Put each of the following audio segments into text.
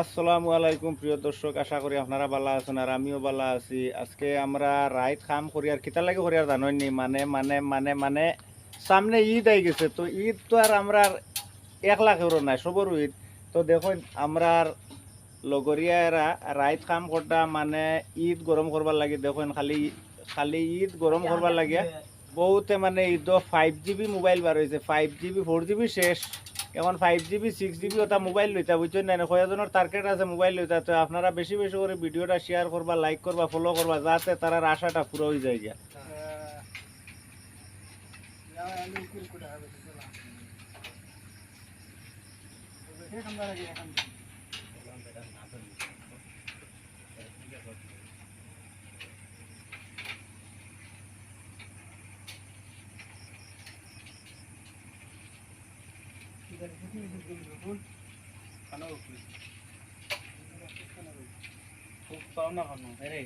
আসসালামু আলাইকুম প্রিয় দর্শক, আশা করি আপনারা ভালো আছেন আর আমিও ভালো আছি। আজকে আমরা রাইত খাম করি আর কিতা লাগে করি আর জানেননি, মানে সামনে ঈদ আই গেছে। তো ঈদ তো আর আমরা এক লাখেরও নাই, সবরও ঈদ। তো দেখুন আমরা লগরিয়ারা রাইত কাম করতা মানে ঈদ গরম করবার লাগে। দেখুন খালি খালি ঈদ গরম করবার লাগে। বহুতে মানে ঈদ 5 GB মোবাইল বার হয়েছে, 5 GB 4 GB শেষ, এখন 5 GB 6 GB ওটা মোবাইল লইতা, বুঝছেন না? কয়েকজনের টার্গেট আছে মোবাইল লইতা। তো আপনারা বেশি বেশি করে ভিডিওটা শেয়ার করবা, লাইক করবা, ফলো করবা, যাতে তার আশাটা পুরো হয়ে যায় গিয়া।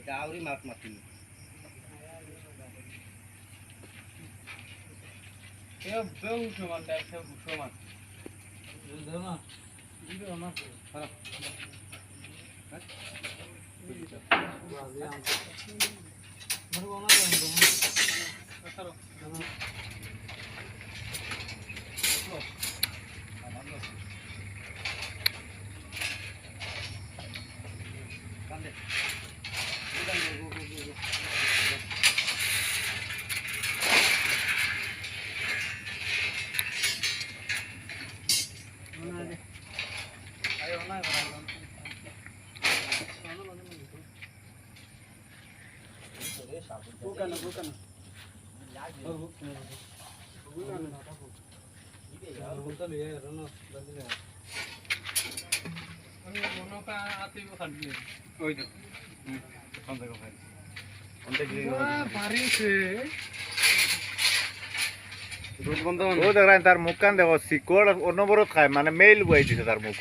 গাউরি মাছ মাতি ও দেখেন তার মুখ কান দেখো, শিকড় অনবরত খায়, মানে মেইল বই দিছে তার মুখ।